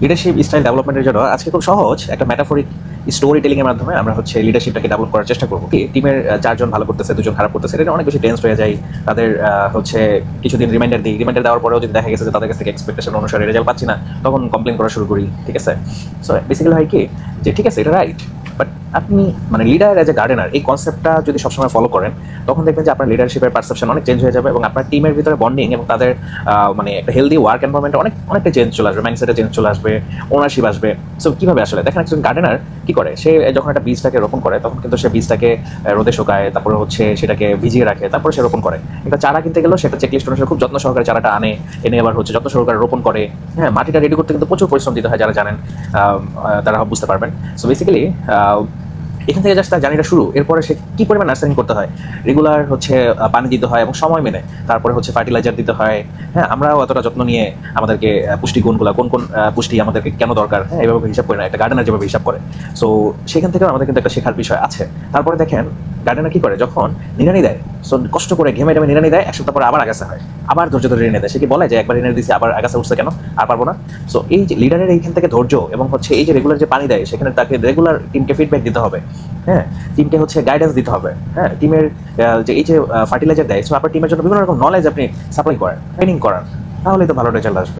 Leadership style ডেভেলপমেন্টের জন্য আজকে খুব সহজ একটা মেটাফরিক স্টোরি টেলিং এর মাধ্যমে আমরা লিডারশিপটাকে ডেভেলপ করার চেষ্টা করবো। কি টিমের চারজন ভালো করতেছে, দুজন খারাপ করতেছে, এটা অনেক বেশি টেন্স হয়ে যায়। তাদের কিছুদিন রিমাইন্ডার দেওয়ার পরেও যদি দেখা গেছে যে তাদের কাছ থেকে এক্সপেকটেশন অনুসারে রেজাল্ট পাচ্ছি না, তখন কমপ্লেন করা শুরু করি। ঠিক আছে, সো বেসিক্যালি হয় কি যে ঠিক আছে এটা রাইট, বাট আপনি লিডার অ্যাজ এ গার্ডেনার এই কনসেপ্টটা যদি সবসময় ফলো করেন, তখন দেখবেন যে আপনার লিডারশিপের পারসেপশন অনেক চেঞ্জ হয়ে যাবে এবং আপনার টিমের ভিতরে বন্ডিং এবং তাদের একটা হেলদি ওয়ার্ক এনভায়রনমেন্টে অনেকটা চেঞ্জ চলে আসবে, মাইন্ডসেটে চেঞ্জ চলে আসবে, ওনারশিপ আসবে। সো কীভাবে আসলে দেখেন, একজন গার্ডেনার কি করে, সে যখন একটা বীজটাকে রোপণ করে তখন কিন্তু সে বীজটাকে রোদে শোকায়, তারপরে সেটাকে ভিজিয়ে রাখে, তারপরে সে রোপণ করে। একটা চারা কিনতে গেলেও সেটা চেকলিস্ট অনুসারে খুব যত্ন সহকারে চারাটা এনে আবার যত্ন সহকারে রোপণ করে। হ্যাঁ, মাটিটা রেডি করতে কিন্তু প্রচুর পরিশ্রম দিতে হয়, যারা জানেন তারা বুঝতে পারবেন। সো বেসিক্যালি এখান থেকে জাস্ট তার জার্নিটা শুরু। এরপরে সে কী পরিমাণ নার্সারিং করতে হয়, রেগুলার পানি দিতে হয় এবং সময় মেনে, তারপরে ফার্টিলাইজার দিতে হয়। হ্যাঁ, আমরাও অতটা যত্ন নিয়ে আমাদেরকে পুষ্টিগুণগুলো কোন পুষ্টি আমাদেরকে কেন দরকার, হ্যাঁ এভাবে হিসাব করে না, একটা গার্ডেনার যেভাবে হিসাব করে। সো সেখান থেকেও আমাদের কিন্তু একটা শেখার বিষয় আছে। তারপরে দেখেন গার্ডেনার কি করে, যখন নিড়ানি দেয়, সো কষ্ট করে ঘেমে টেমে নিড়ানি দেয়, এক সপ্তাহ পরে আবার আগাছা হয়, আবার ধৈর্য ধরে এনে দেয়। সে কি বলে যে একবার এনে দিয়েছে আবার আগাছা উঠছে কেন, আর পারবো না? সো এই যে লিডারের এইখান থেকে ধৈর্য এবং এই যে রেগুলার যে পানি দেয়, সেখানে তাকে রেগুলার টিমকে ফিডব্যাক দিতে হবে। হ্যাঁ, টিমকে গাইডেন্স দিতে হবে। হ্যাঁ, টিমের যে ফার্টিলাইজার দেয়, সো আপনার টিমের জন্য বিভিন্ন রকম নলেজ আপনি সাপ্লাই করেন, ট্রেনিং করান, তাহলেই তো ভালো রেজাল্ট আসবে।